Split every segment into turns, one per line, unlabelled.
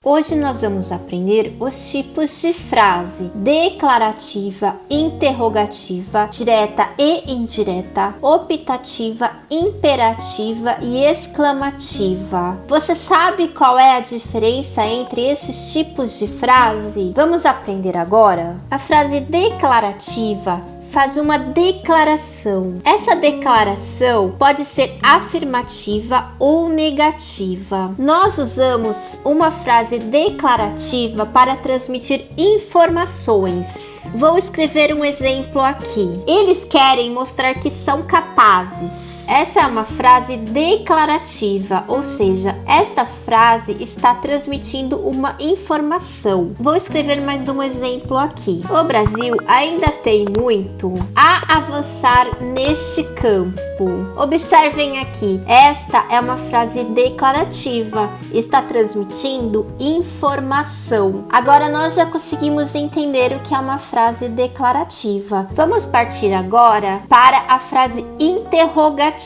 Hoje nós vamos aprender os tipos de frase declarativa, interrogativa, direta e indireta, optativa, imperativa e exclamativa. Você sabe qual é a diferença entre esses tipos de frase? Vamos aprender agora? A frase declarativa faz uma declaração. Essa declaração pode ser afirmativa ou negativa. Nós usamos uma frase declarativa para transmitir informações. Vou escrever um exemplo aqui. Eles querem mostrar que são capazes. Essa é uma frase declarativa, ou seja, esta frase está transmitindo uma informação. Vou escrever mais um exemplo aqui. O Brasil ainda tem muito a avançar neste campo. Observem aqui, esta é uma frase declarativa, está transmitindo informação. Agora nós já conseguimos entender o que é uma frase declarativa. Vamos partir agora para a frase interrogativa.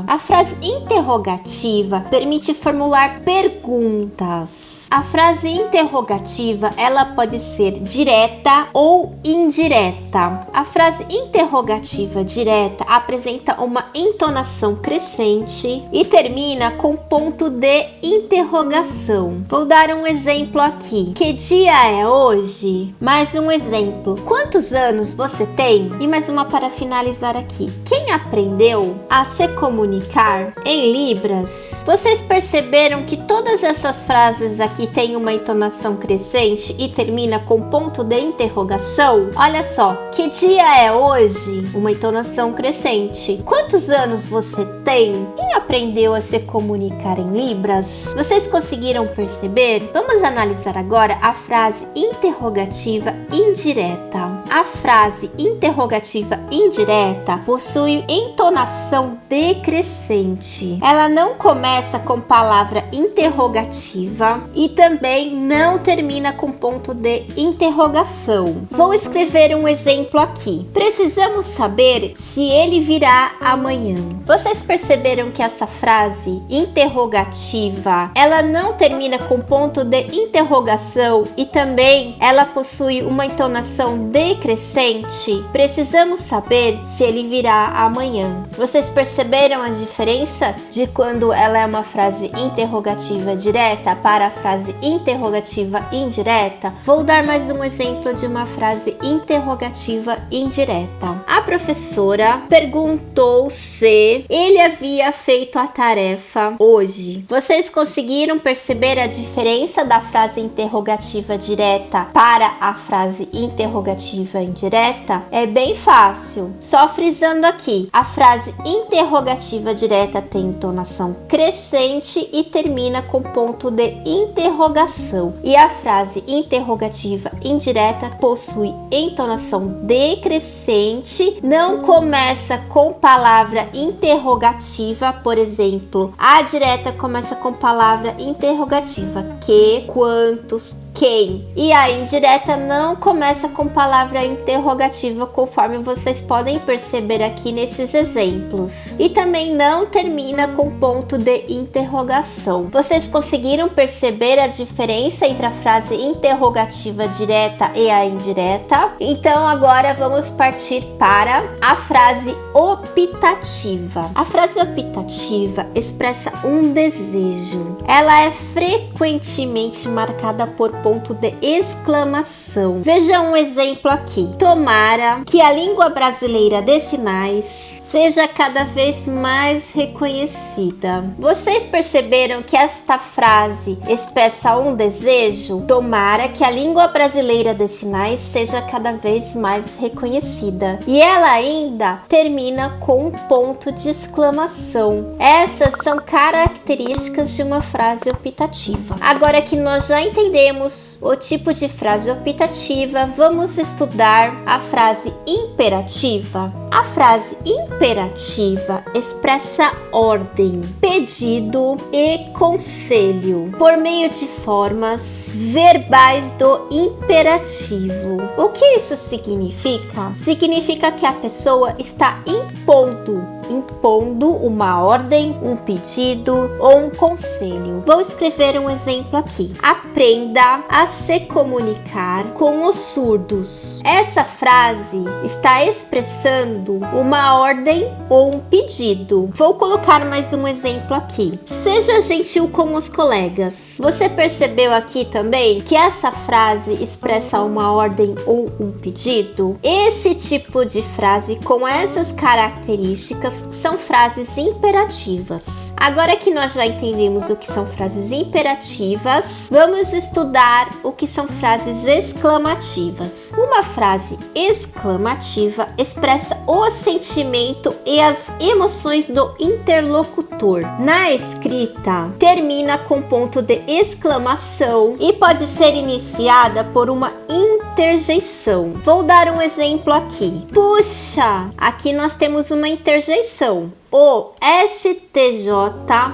A frase interrogativa permite formular perguntas. A frase interrogativa, ela pode ser direta ou indireta. A frase interrogativa direta apresenta uma entonação crescente e termina com ponto de interrogação. Vou dar um exemplo aqui. Que dia é hoje? Mais um exemplo. Quantos anos você tem? E mais uma para finalizar aqui. Quem aprendeu a se comunicar em Libras? Vocês perceberam que todas essas frases aqui têm uma entonação crescente e termina com ponto de interrogação? Olha só, que dia é hoje? Uma entonação crescente. Quantos anos você tem? Quem aprendeu a se comunicar em Libras? Vocês conseguiram perceber? Vamos analisar agora a frase interrogativa indireta. A frase interrogativa indireta possui entonação decrescente. Ela não começa com palavra interrogativa e também não termina com ponto de interrogação. Vou escrever um exemplo aqui. Precisamos saber se ele virá amanhã. Vocês perceberam que essa frase interrogativa, ela não termina com ponto de interrogação e também ela possui uma entonação decrescente? Precisamos saber se ele virá amanhã. Vocês perceberam a diferença de quando ela é uma frase interrogativa direta para a frase interrogativa indireta? Vou dar mais um exemplo de uma frase interrogativa indireta. A professora perguntou se ele havia feito a tarefa hoje. Vocês conseguiram perceber a diferença da frase interrogativa direta para a frase interrogativa indireta? É bem fácil. Só frisando aqui, a frase interrogativa direta tem entonação crescente e termina com ponto de interrogação. E a frase interrogativa indireta possui entonação decrescente, não começa com palavra interrogativa, por exemplo, a direta começa com palavra interrogativa, que, quantos, quem. E a indireta não começa com palavra interrogativa, conforme vocês podem perceber aqui nesses exemplos. E também não termina com ponto de interrogação. Vocês conseguiram perceber a diferença entre a frase interrogativa direta e a indireta? Então agora vamos partir para a frase optativa. A frase optativa expressa um desejo. Ela é frequentemente marcada por ponto de exclamação. Veja um exemplo aqui. Tomara que a língua brasileira de sinais seja cada vez mais reconhecida. Vocês perceberam que esta frase expressa um desejo? Tomara que a língua brasileira de sinais seja cada vez mais reconhecida. E ela ainda termina com um ponto de exclamação. Essas são características de uma frase optativa. Agora que nós já entendemos o tipo de frase optativa, vamos estudar a frase imperativa. A frase imperativa expressa ordem, pedido e conselho por meio de formas verbais do imperativo. O que isso significa? Significa que a pessoa está impondo impondo uma ordem, um pedido ou um conselho. Vou escrever um exemplo aqui. Aprenda a se comunicar com os surdos. Essa frase está expressando uma ordem ou um pedido. Vou colocar mais um exemplo aqui. Seja gentil com os colegas. Você percebeu aqui também que essa frase expressa uma ordem ou um pedido? Esse tipo de frase com essas características são frases imperativas. Agora que nós já entendemos o que são frases imperativas, vamos estudar o que são frases exclamativas. Uma frase exclamativa expressa o sentimento e as emoções do interlocutor. Na escrita, termina com ponto de exclamação e pode ser iniciada por uma interjeição. Vou dar um exemplo aqui. Puxa, aqui nós temos uma interjeição. O STJ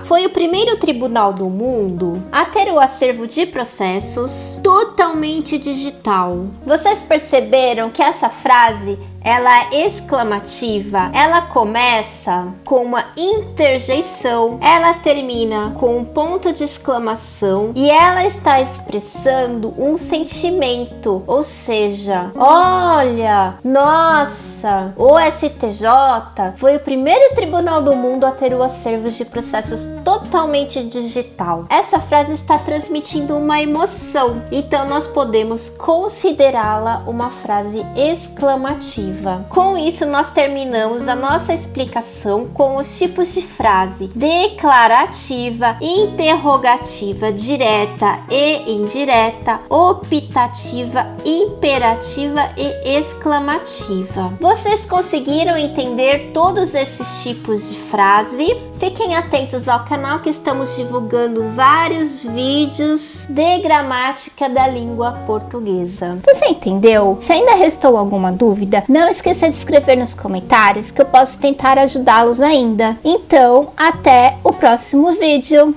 foi o primeiro tribunal do mundo a ter o acervo de processos totalmente digital. Vocês perceberam que essa frase ela é exclamativa, ela começa com uma interjeição, ela termina com um ponto de exclamação e ela está expressando um sentimento, ou seja, olha, nossa, o STJ foi o primeiro tribunal do mundo a ter o acervo de processos totalmente digital. Essa frase está transmitindo uma emoção, então nós podemos considerá-la uma frase exclamativa. Com isso, nós terminamos a nossa explicação com os tipos de frase: declarativa, interrogativa, direta e indireta, optativa, imperativa e exclamativa. Vocês conseguiram entender todos esses tipos de frase? Fiquem atentos ao canal que estamos divulgando vários vídeos de gramática da língua portuguesa.
Você entendeu? Se ainda restou alguma dúvida, não esqueça de escrever nos comentários que eu posso tentar ajudá-los ainda. Então, até o próximo vídeo!